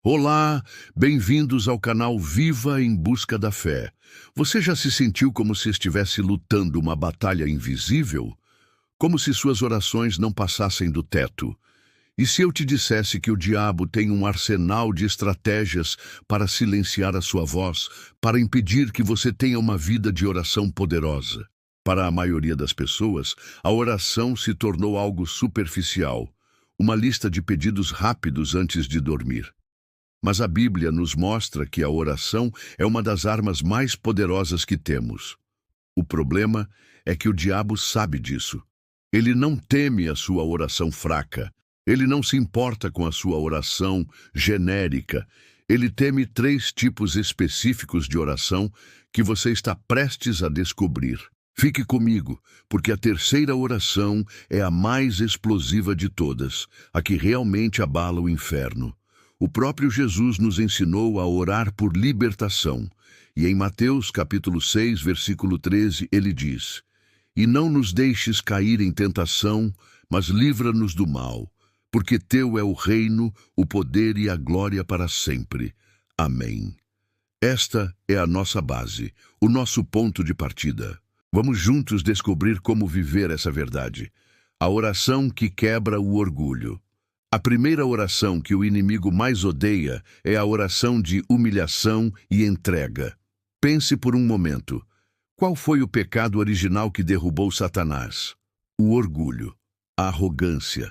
Olá, bem-vindos ao canal Viva em Busca da Fé. Você já se sentiu como se estivesse lutando uma batalha invisível? Como se suas orações não passassem do teto? E se eu te dissesse que o diabo tem um arsenal de estratégias para silenciar a sua voz, para impedir que você tenha uma vida de oração poderosa? Para a maioria das pessoas, a oração se tornou algo superficial, uma lista de pedidos rápidos antes de dormir. Mas a Bíblia nos mostra que a oração é uma das armas mais poderosas que temos. O problema é que o diabo sabe disso. Ele não teme a sua oração fraca. Ele não se importa com a sua oração genérica. Ele teme 3 tipos específicos de oração que você está prestes a descobrir. Fique comigo, porque a terceira oração é a mais explosiva de todas, a que realmente abala o inferno. O próprio Jesus nos ensinou a orar por libertação. E em Mateus capítulo 6, versículo 13, ele diz: "E não nos deixes cair em tentação, mas livra-nos do mal, porque teu é o reino, o poder e a glória para sempre. Amém." Esta é a nossa base, o nosso ponto de partida. Vamos juntos descobrir como viver essa verdade. A oração que quebra o orgulho. A primeira oração que o inimigo mais odeia é a oração de humilhação e entrega. Pense por um momento. Qual foi o pecado original que derrubou Satanás? O orgulho, a arrogância,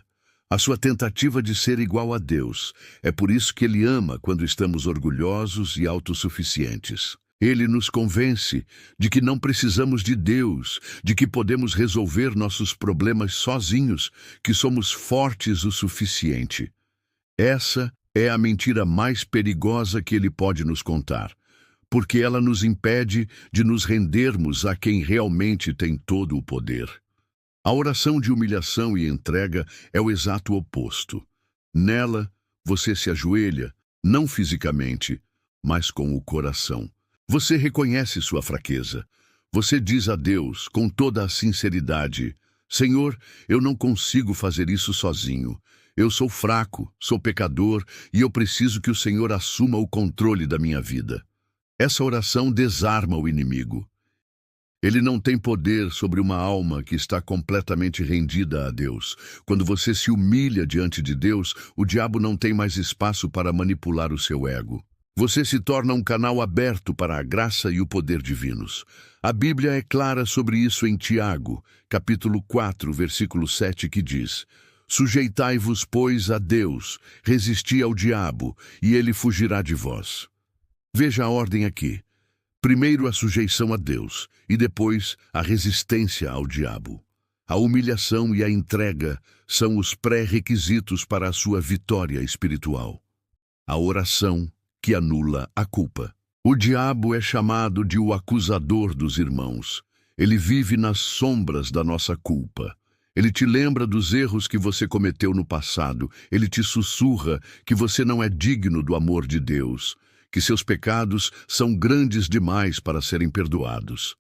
a sua tentativa de ser igual a Deus. É por isso que ele ama quando estamos orgulhosos e autossuficientes. Ele nos convence de que não precisamos de Deus, de que podemos resolver nossos problemas sozinhos, que somos fortes o suficiente. Essa é a mentira mais perigosa que ele pode nos contar, porque ela nos impede de nos rendermos a quem realmente tem todo o poder. A oração de humilhação e entrega é o exato oposto. Nela, você se ajoelha, não fisicamente, mas com o coração. Você reconhece sua fraqueza. Você diz a Deus, com toda a sinceridade: "Senhor, eu não consigo fazer isso sozinho. Eu sou fraco, sou pecador e eu preciso que o Senhor assuma o controle da minha vida." Essa oração desarma o inimigo. Ele não tem poder sobre uma alma que está completamente rendida a Deus. Quando você se humilha diante de Deus, o diabo não tem mais espaço para manipular o seu ego. Você se torna um canal aberto para a graça e o poder divinos. A Bíblia é clara sobre isso em Tiago, capítulo 4, versículo 7, que diz: "Sujeitai-vos, pois, a Deus, resisti ao diabo, e ele fugirá de vós." Veja a ordem aqui. Primeiro a sujeição a Deus, e depois a resistência ao diabo. A humilhação e a entrega são os pré-requisitos para a sua vitória espiritual. A oração que anula a culpa. O diabo é chamado de o acusador dos irmãos. Ele vive nas sombras da nossa culpa. Ele te lembra dos erros que você cometeu no passado. Ele te sussurra que você não é digno do amor de Deus, que seus pecados são grandes demais para serem perdoados.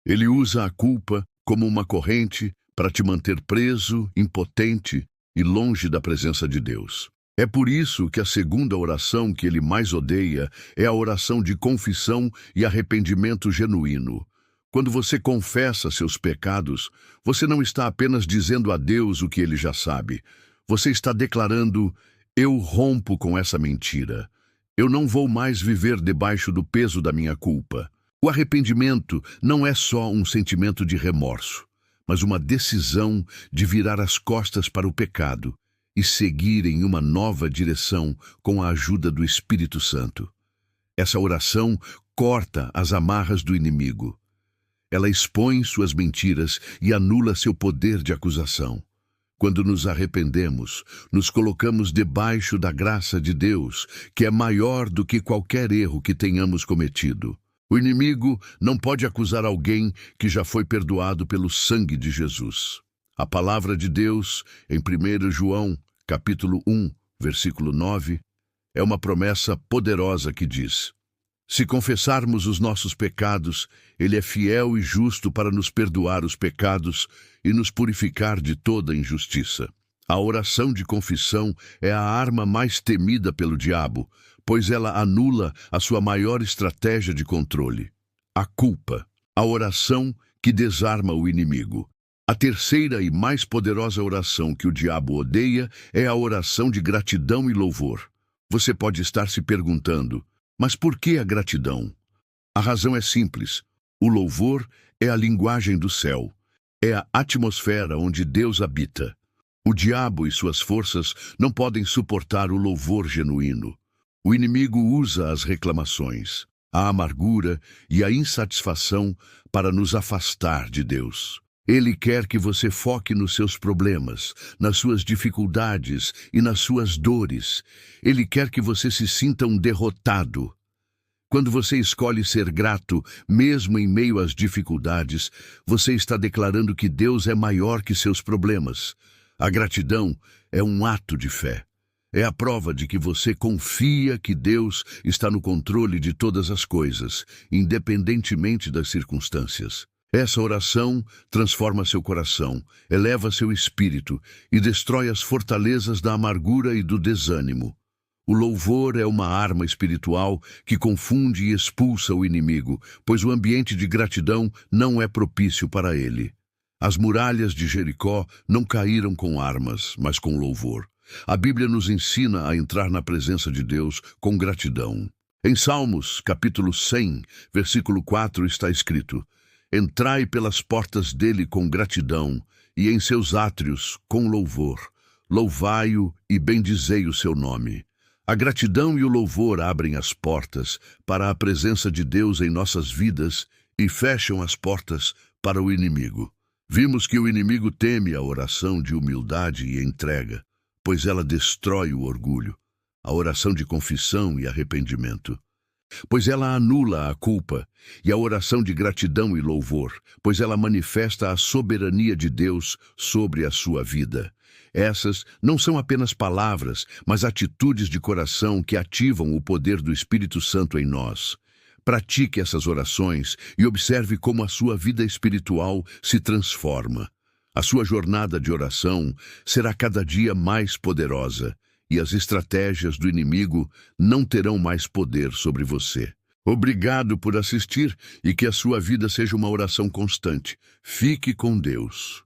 Ele usa a culpa como uma corrente para te manter preso, impotente e longe da presença de Deus. É por isso que a segunda oração que ele mais odeia é a oração de confissão e arrependimento genuíno. Quando você confessa seus pecados, você não está apenas dizendo a Deus o que ele já sabe. Você está declarando: "Eu rompo com essa mentira. Eu não vou mais viver debaixo do peso da minha culpa." O arrependimento não é só um sentimento de remorso, mas uma decisão de virar as costas para o pecado e seguir em uma nova direção com a ajuda do Espírito Santo. Essa oração corta as amarras do inimigo. Ela expõe suas mentiras e anula seu poder de acusação. Quando nos arrependemos, nos colocamos debaixo da graça de Deus, que é maior do que qualquer erro que tenhamos cometido. O inimigo não pode acusar alguém que já foi perdoado pelo sangue de Jesus. A palavra de Deus, em 1 João, capítulo 1, versículo 9, é uma promessa poderosa que diz: "Se confessarmos os nossos pecados, ele é fiel e justo para nos perdoar os pecados e nos purificar de toda injustiça." A oração de confissão é a arma mais temida pelo diabo, pois ela anula a sua maior estratégia de controle, a culpa. A oração que desarma o inimigo. A terceira e mais poderosa oração que o diabo odeia é a oração de gratidão e louvor. Você pode estar se perguntando, mas por que a gratidão? A razão é simples. O louvor é a linguagem do céu. É a atmosfera onde Deus habita. O diabo e suas forças não podem suportar o louvor genuíno. O inimigo usa as reclamações, a amargura e a insatisfação para nos afastar de Deus. Ele quer que você foque nos seus problemas, nas suas dificuldades e nas suas dores. Ele quer que você se sinta um derrotado. Quando você escolhe ser grato, mesmo em meio às dificuldades, você está declarando que Deus é maior que seus problemas. A gratidão é um ato de fé. É a prova de que você confia que Deus está no controle de todas as coisas, independentemente das circunstâncias. Essa oração transforma seu coração, eleva seu espírito e destrói as fortalezas da amargura e do desânimo. O louvor é uma arma espiritual que confunde e expulsa o inimigo, pois o ambiente de gratidão não é propício para ele. As muralhas de Jericó não caíram com armas, mas com louvor. A Bíblia nos ensina a entrar na presença de Deus com gratidão. Em Salmos, capítulo 100, versículo 4, está escrito: Entrai pelas portas dele com gratidão, e em seus átrios com louvor. Louvai-o e bendizei o seu nome. A gratidão e o louvor abrem as portas para a presença de Deus em nossas vidas e fecham as portas para o inimigo. Vimos que o inimigo teme a oração de humildade e entrega, pois ela destrói o orgulho, a oração de confissão e arrependimento. Pois ela anula a culpa, e a oração de gratidão e louvor, pois ela manifesta a soberania de Deus sobre a sua vida. Essas não são apenas palavras, mas atitudes de coração que ativam o poder do Espírito Santo em nós. Pratique essas orações e observe como a sua vida espiritual se transforma. A sua jornada de oração será cada dia mais poderosa e as estratégias do inimigo não terão mais poder sobre você. Obrigado por assistir e que a sua vida seja uma oração constante. Fique com Deus.